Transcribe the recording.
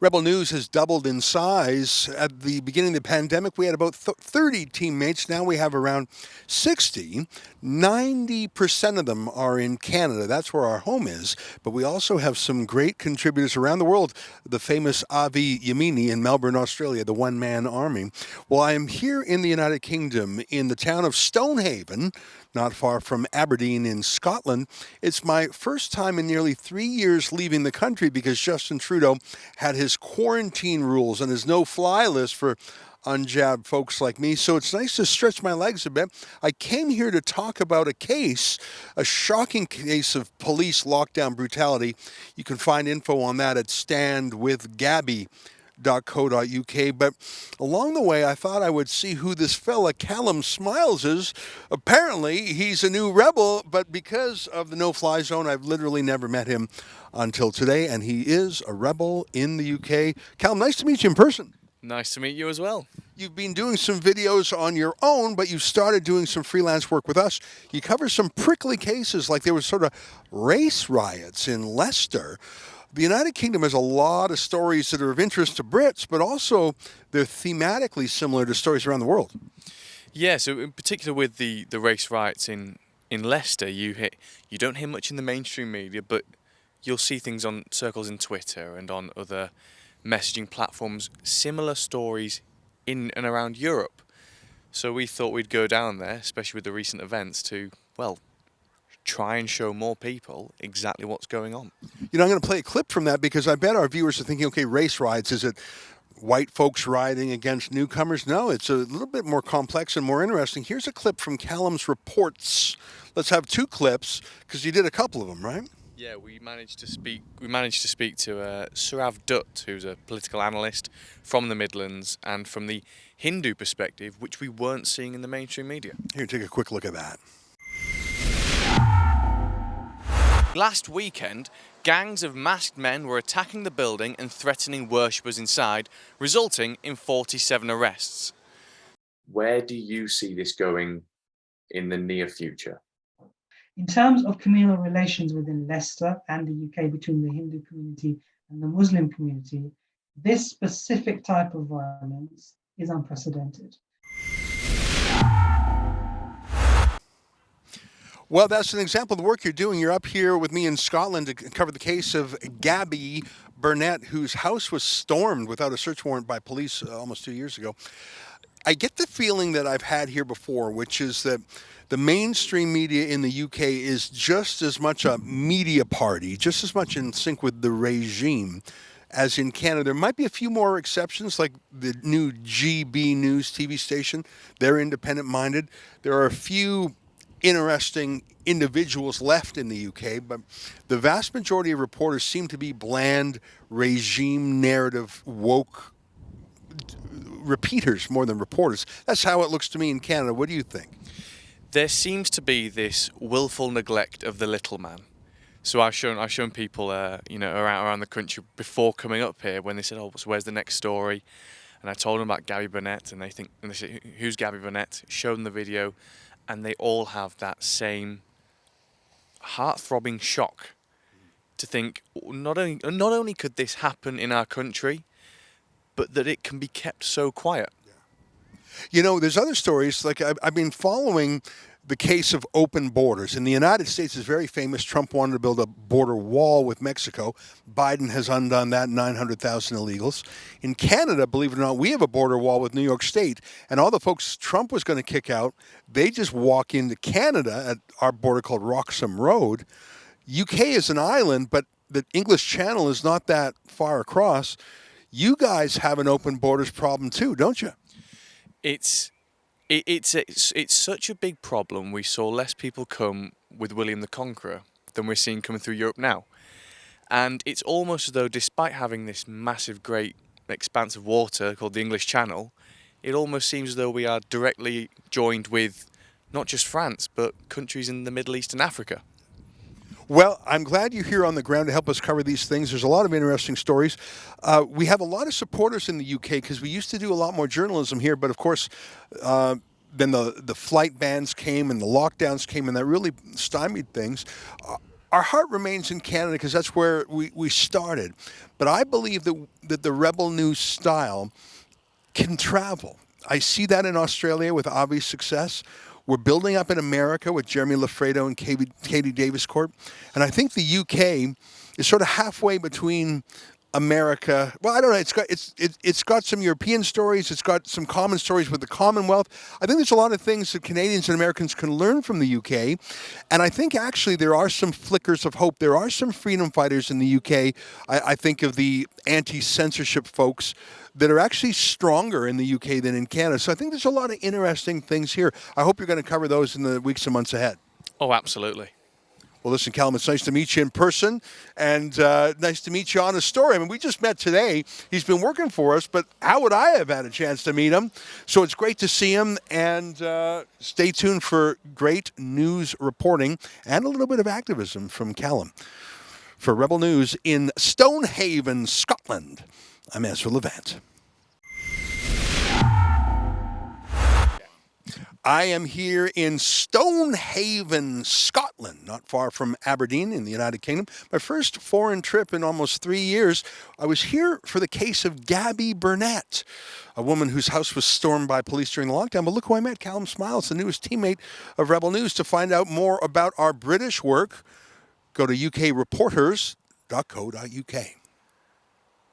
Rebel News has doubled in size. At the beginning of the pandemic, we had about 30 teammates. Now we have around 60. 90% of them are in Canada. That's where our home is. But we also have some great contributors around the world. The famous Avi Yamini in Melbourne, Australia, the one-man army. Well, I am here in the United Kingdom in the town of Stonehaven, not far from Aberdeen in Scotland. It's my first time in nearly 3 years leaving the country because Justin Trudeau had his quarantine rules and his no-fly list for unjabbed folks like me. So it's nice to stretch my legs a bit. I came here to talk about a case, a shocking case of police lockdown brutality. You can find info on that at standwithgabby.co.uk. But along the way, I thought I would see who this fella Callum Smiles is. Apparently, he's a new rebel, but because of the no-fly zone, I've literally never met him until today, and he is a rebel in the UK. Callum, nice to meet you in person. Nice to meet you as well. You've been doing some videos on your own, but you started doing some freelance work with us. You cover some prickly cases, like there was sort of race riots in Leicester. The United Kingdom has a lot of stories that are of interest to Brits, but also they're thematically similar to stories around the world. Yeah, so in particular with the race riots in Leicester, you don't hear much in the mainstream media, but you'll see things on circles in Twitter and on other messaging platforms, similar stories in and around Europe. So we thought we'd go down there, especially with the recent events, to, well, try and show more people exactly what's going on. You know, I'm going to play a clip from that because I bet our viewers are thinking, okay, race riots, is it white folks rioting against newcomers? No, it's a little bit more complex and more interesting. Here's a clip from Callum's reports. Let's have two clips because you did a couple of them, right? Yeah, we managed to speak to Surav Dutt, who's a political analyst from the Midlands and from the Hindu perspective, which we weren't seeing in the mainstream media. Here, take a quick look at that. Last weekend, gangs of masked men were attacking the building and threatening worshippers inside, resulting in 47 arrests. Where do you see this going in the near future? In terms of communal relations within Leicester and the UK between the Hindu community and the Muslim community, this specific type of violence is unprecedented. Well, that's an example of the work you're doing. You're up here with me in Scotland to cover the case of Gabby Burnett, whose house was stormed without a search warrant by police almost 2 years ago. I get the feeling that I've had here before, which is that the mainstream media in the UK is just as much a media party, just as much in sync with the regime as in Canada. There might be a few more exceptions, like the new GB News TV station. They're independent-minded. There are a few interesting individuals left in the UK, but the vast majority of reporters seem to be bland, regime narrative, woke repeaters more than reporters. That's how it looks to me in Canada. What do you think? There seems to be this willful neglect of the little man. So I've shown people, around the country before coming up here when they said, "Oh, so where's the next story?" And I told them about Gabby Burnett, and they say, "Who's Gabby Burnett?" Showed them the video, and they all have that same heart-throbbing shock to think not only could this happen in our country, but that it can be kept so quiet. You know, there's other stories, like I've been following the case of open borders. In the United States, it's very famous. Trump wanted to build a border wall with Mexico. Biden has undone that, 900,000 illegals. In Canada, believe it or not, we have a border wall with New York State. And all the folks Trump was going to kick out, they just walk into Canada at our border called Wroxham Road. UK is an island, but the English Channel is not that far across. You guys have an open borders problem too, don't you? It's such a big problem. We saw less people come with William the Conqueror than we're seeing coming through Europe now. And it's almost as though, despite having this massive, great expanse of water called the English Channel, it almost seems as though we are directly joined with not just France, but countries in the Middle East and Africa. Well, I'm glad you're here on the ground to help us cover these things. There's a lot of interesting stories. We have a lot of supporters in the UK because we used to do a lot more journalism here, but of course, then the flight bans came and the lockdowns came, and that really stymied things. our heart remains in Canada because that's where we started. But I believe that the Rebel News style can travel. I see that in Australia with obvious success. We're building up in America with Jeremy Lafredo and Katie Davis Court. And I think the UK is sort of halfway between America. Well, I don't know. It's got some European stories. It's got some common stories with the Commonwealth. I think there's a lot of things that Canadians and Americans can learn from the UK. And I think actually there are some flickers of hope. There are some freedom fighters in the UK. I think of the anti-censorship folks that are actually stronger in the UK than in Canada. So I think there's a lot of interesting things here. I hope you're going to cover those in the weeks and months ahead. Oh, absolutely. Well, listen, Callum, it's nice to meet you in person, and nice to meet you on a story. I mean, we just met today. He's been working for us, but how would I have had a chance to meet him? So it's great to see him, and stay tuned for great news reporting and a little bit of activism from Callum. For Rebel News in Stonehaven, Scotland, I'm Ezra Levant. I am here in Stonehaven, Scotland, not far from Aberdeen in the United Kingdom. My first foreign trip in almost 3 years. I was here for the case of Gabby Burnett, a woman whose house was stormed by police during the lockdown. But look who I met, Callum Smiles, the newest teammate of Rebel News. To find out more about our British work, go to ukreporters.co.uk.